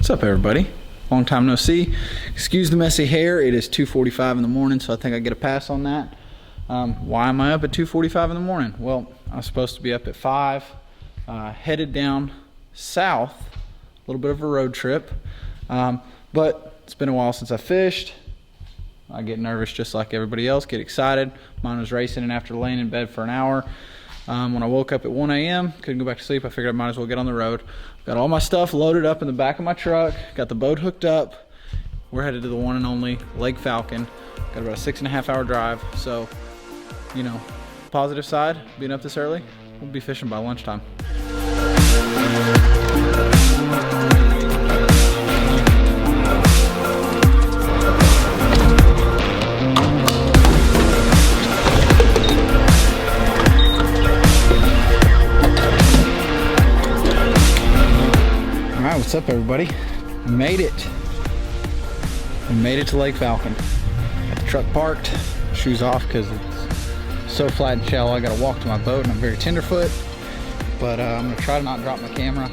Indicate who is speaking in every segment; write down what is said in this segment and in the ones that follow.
Speaker 1: What's up, everybody? Long time no see. Excuse the messy hair. It is 2:45 in the morning, so I think I get a pass on that. Why am I up at 2:45 in the morning? Well, I was supposed to be up at 5, headed down south, a little bit of a road trip, but it's been a while since I fished. I get nervous just like everybody else, get excited. Mine was racing, and after laying in bed for an hour, when I woke up at 1 a.m., couldn't go back to sleep, I figured I might as well get on the road. Got all my stuff loaded up in the back of my truck, got the boat hooked up. We're headed to the one and only Lake Falcon. Got about a 6.5 hour drive, so, you know, positive side, being up this early, we'll be fishing by lunchtime. What's up, everybody? Made it. We made it to Lake Falcon. Got the truck parked, shoes off because it's so flat and shallow. I gotta walk to my boat and I'm very tenderfoot, but I'm gonna try to not drop my camera.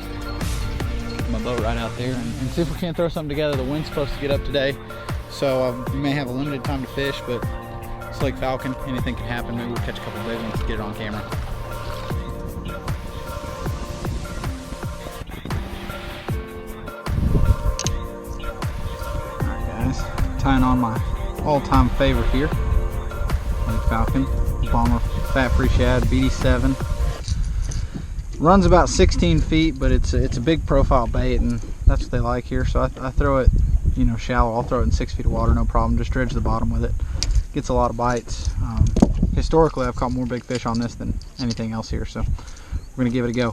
Speaker 1: My boat right out there and see if we can't throw something together. The wind's supposed to get up today, so we may have a limited time to fish, but it's Lake Falcon. Anything can happen. Maybe we'll catch a couple of big ones to get it on camera. Tying on my all-time favorite here, Lake Falcon, Bomber fat-free shad, BD7. Runs about 16 feet, but it's a big profile bait, and that's what they like here. So I throw it, you know, shallow. I'll throw it in 6 feet of water, no problem. Just dredge the bottom with it. Gets a lot of bites. Historically, I've caught more big fish on this than anything else here, so we're gonna give it a go.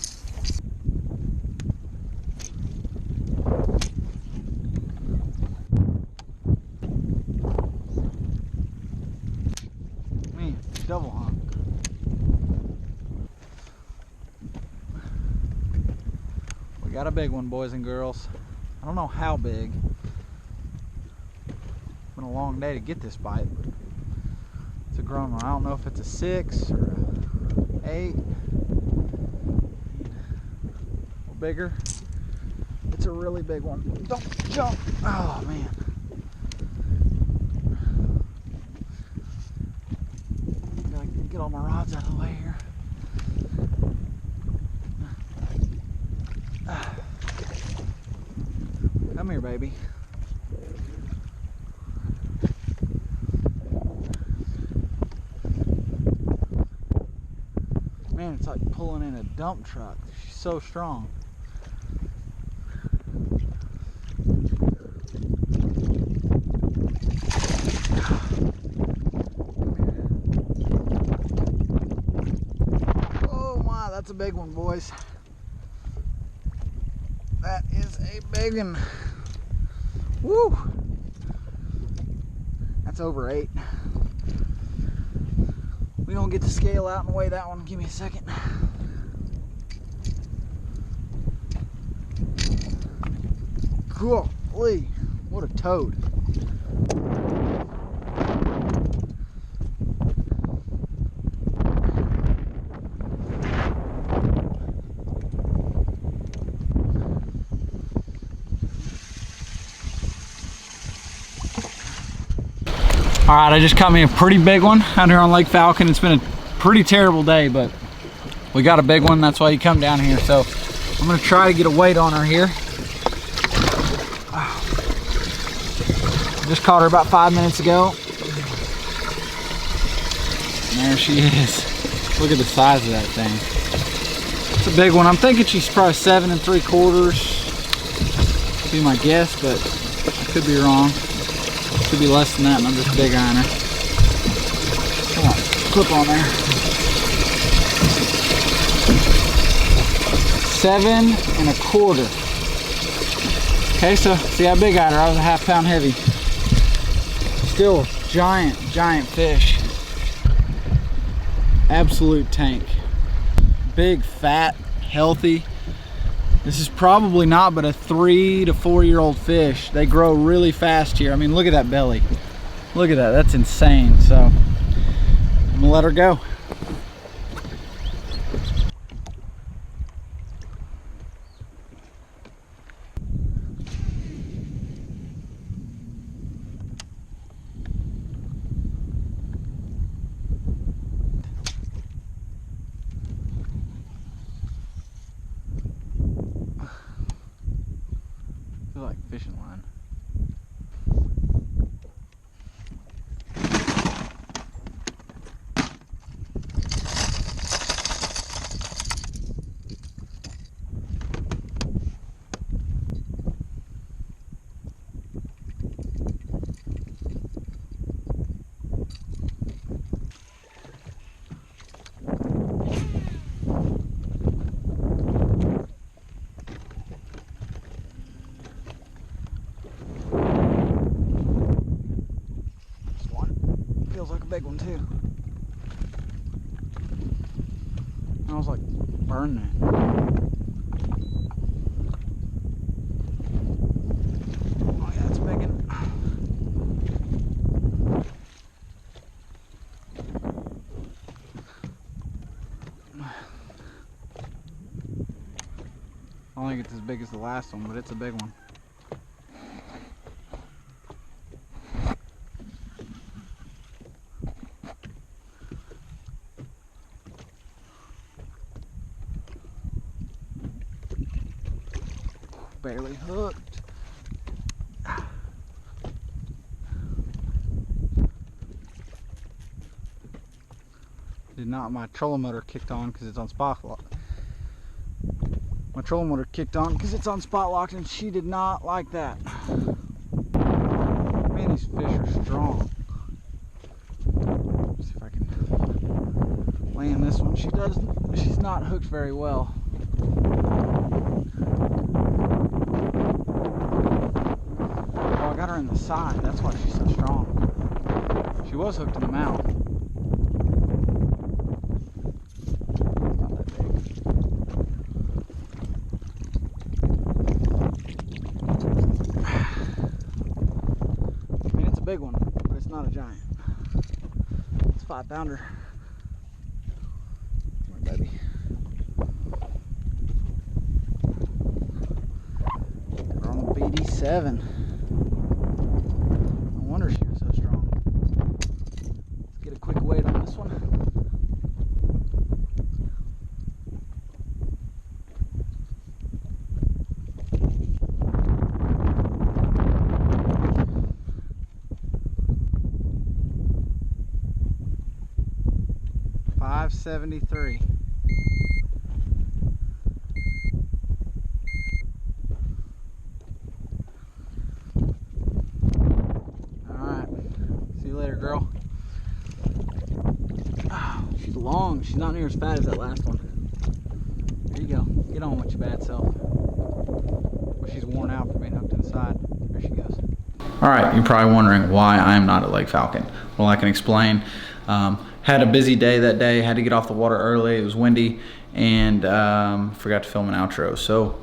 Speaker 1: Double hunk. We got a big one, boys and girls. I don't know how big. It's been a long day to get this bite, but it's a grown one. I don't know if it's a 6 or a 8 or bigger. It's a really big one. Don't jump. Oh man. Get all my rods out of the way here. Come here, baby. Man, it's like pulling in a dump truck. She's so strong. That's a big one, boys. That is a big one. Woo! That's over 8. We gonna get the scale out and weigh that one. Give me a second. Golly, what a toad. All right, I just caught me a pretty big one out here on Lake Falcon. It's been a pretty terrible day, but we got a big one. That's why you come down here. So I'm gonna try to get a weight on her here. Just caught her about 5 minutes ago. And there she is. Look at the size of that thing. It's a big one. I'm thinking she's probably 7 3/4. Would be my guess, but I could be wrong. Could be less than that, and I'm just big on her. Come on, clip on there. 7 1/4. Okay, so see how big I had her. I was a ½ pound heavy. Still giant fish. Absolute tank. Big, fat, healthy. This is probably not but a 3 to 4 year old fish. They grow really fast here. I mean, look at that belly. Look at that, that's insane. So I'm gonna let her go. feel like fishing line. Feels like a big one too. I was like, burn that. Oh yeah, it's a big one. I don't think it's as big as the last one, but it's a big one. Barely hooked. Did not. My trolling motor kicked on because it's on spot lock. My trolling motor kicked on because it's on spot locked, and she did not like that. Man, these fish are strong. Let's see if I can land this one. She's not hooked very well. I got her in the side, that's why she's so strong. She was hooked in the mouth. Not that big. I mean, it's a big one, but it's not a giant. It's a 5-pounder. Come on, baby. We're on the BD7. She was so strong. Let's get a quick weight on this one. $573. Girl. Oh, she's long. She's not near as fat as that last one. There you go. Get on with your bad self. Well, she's worn out from being hooked inside. There she goes. All right, you're probably wondering why I'm not at Lake Falcon. Well, I can explain. Had a busy day that day. Had to get off the water early. It was windy, and forgot to film an outro. So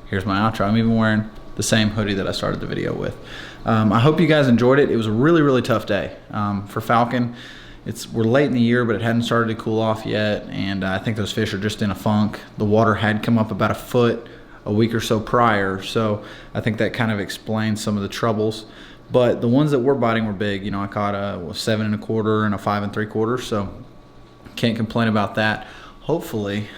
Speaker 1: here's my outro. I'm even wearing the same hoodie that I started the video with. I hope you guys enjoyed it. It was a really, really tough day for Falcon. We're late in the year, but it hadn't started to cool off yet, and I think those fish are just in a funk. The water had come up about a foot a week or so prior, so I think that kind of explains some of the troubles. But the ones that were biting were big. You know, I caught a 7 1/4 and a 5 3/4, so can't complain about that. Hopefully,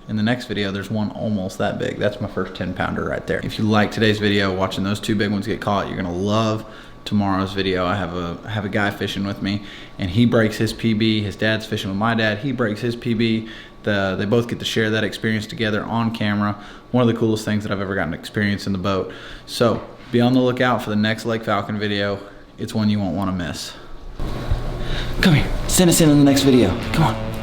Speaker 1: in the next video, there's one almost that big. That's my first 10-pounder right there. If you like today's video, watching those two big ones get caught, you're gonna love tomorrow's video. I have a guy fishing with me, and he breaks his PB. His dad's fishing with my dad. He breaks his PB. They both get to share that experience together on camera. One of the coolest things that I've ever gotten to experience in the boat. So be on the lookout for the next Lake Falcon video. It's one you won't want to miss. Come here, send us in the next video. Come on.